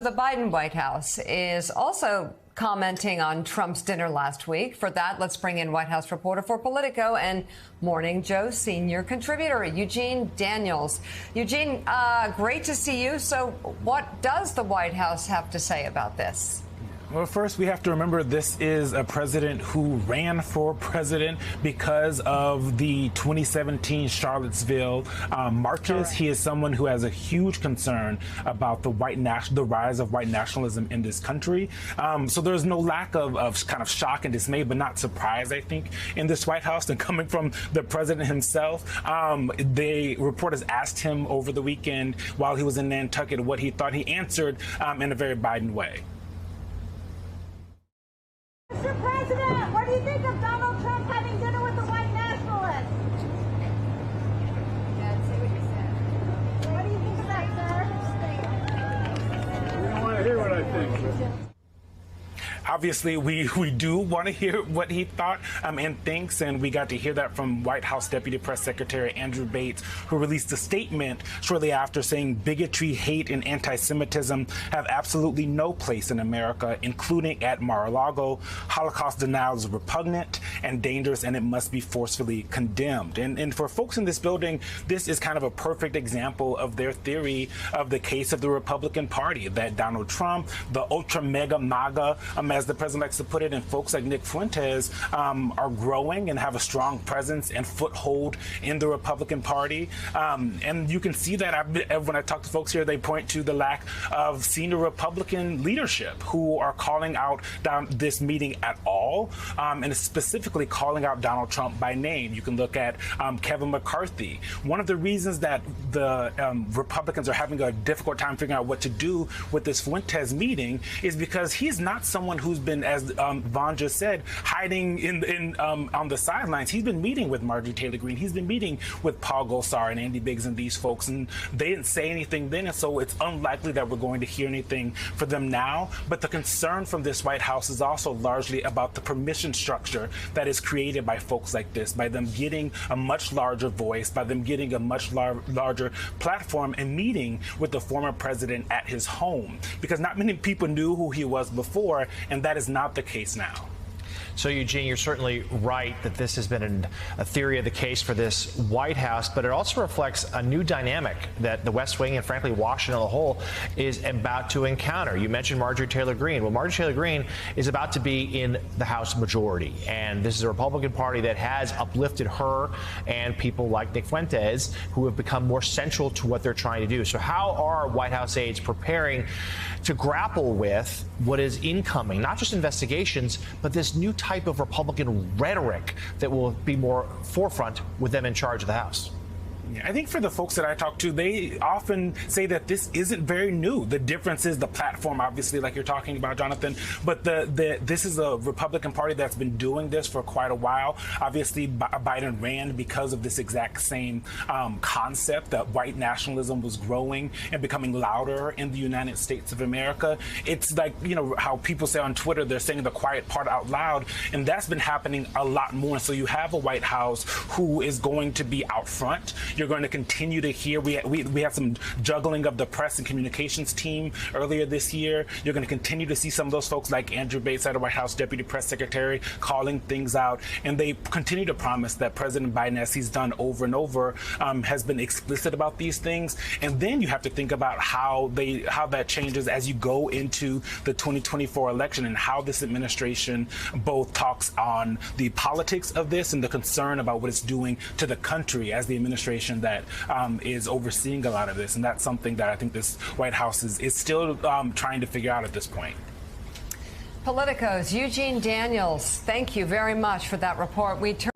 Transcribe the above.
The Biden White House is also commenting on Trump's dinner last week. For that, let's bring in White House reporter for Politico and Morning Joe senior contributor, Eugene Daniels. Eugene, great to see you. So what does the White House have to say about this? Well, first, we have to remember this is a president who ran for president because of the 2017 Charlottesville marches. He is someone who has a huge concern about the rise of white nationalism in this country. So there's no lack of kind of shock and dismay, but not surprise, I think, in this White House. And coming from the president himself, the reporters asked him over the weekend while he was in Nantucket what he thought. He answered in a very Biden way. Mr. President, what do you think of Donald Trump having dinner with the white nationalists? Yeah, say what you said. What do you think of that, sir? You don't want to hear what I think. Obviously, we do want to hear what he thought and thinks, and we got to hear that from White House Deputy Press Secretary Andrew Bates, who released a statement shortly after saying bigotry, hate, and anti-Semitism have absolutely no place in America, including at Mar-a-Lago. Holocaust denial is repugnant and dangerous, and it must be forcefully condemned. And for folks in this building, this is kind of a perfect example of their theory of the case of the Republican Party, that Donald Trump, the ultra mega MAGA, as the president likes to put it, and folks like Nick Fuentes are growing and have a strong presence and foothold in the Republican Party. And you can see that when I talk to folks here, they point to the lack of senior Republican leadership who are calling out this meeting at all, and specifically calling out Donald Trump by name. You can look at Kevin McCarthy. One of the reasons that the Republicans are having a difficult time figuring out what to do with this Fuentes meeting is because he's not someone who's been, as Vaughn just said, hiding on the sidelines. He's been meeting with Marjorie Taylor Greene. He's been meeting with Paul Gosar and Andy Biggs and these folks, and they didn't say anything then, and so it's unlikely that we're going to hear anything from them now. But the concern from this White House is also largely about the permission structure that is created by folks like this, by them getting a much larger voice, by them getting a much larger platform and meeting with the former president at his home. Because not many people knew who he was before, and that is not the case now. So, Eugene, you're certainly right that this has been a theory of the case for this White House, but it also reflects a new dynamic that the West Wing and, frankly, Washington as a whole is about to encounter. You mentioned Marjorie Taylor Greene. Well, Marjorie Taylor Greene is about to be in the House majority, and this is a Republican Party that has uplifted her and people like Nick Fuentes, who have become more central to what they're trying to do. So how are White House aides preparing to grapple with what is incoming, not just investigations, but this new type of Republican rhetoric that will be more forefront with them in charge of the House? I think for the folks that I talk to, they often say that this isn't very new. The difference is the platform, obviously, like you're talking about, Jonathan. But this is a Republican Party that's been doing this for quite a while. Obviously, Biden ran because of this exact same concept that white nationalism was growing and becoming louder in the United States of America. It's like, you know, how people say on Twitter, they're saying the quiet part out loud. And that's been happening a lot more. So you have a White House who is going to be out front. You're going to continue to hear, we had some juggling of the press and communications team earlier this year. You're going to continue to see some of those folks like Andrew Bates, the White House Deputy Press Secretary, calling things out. And they continue to promise that President Biden, as he's done over and over, has been explicit about these things. And then you have to think about how that changes as you go into the 2024 election and how this administration both talks on the politics of this and the concern about what it's doing to the country as the administration that is overseeing a lot of this. And that's something that I think this White House is still trying to figure out at this point. Politico's Eugene Daniels, thank you very much for that report. We turn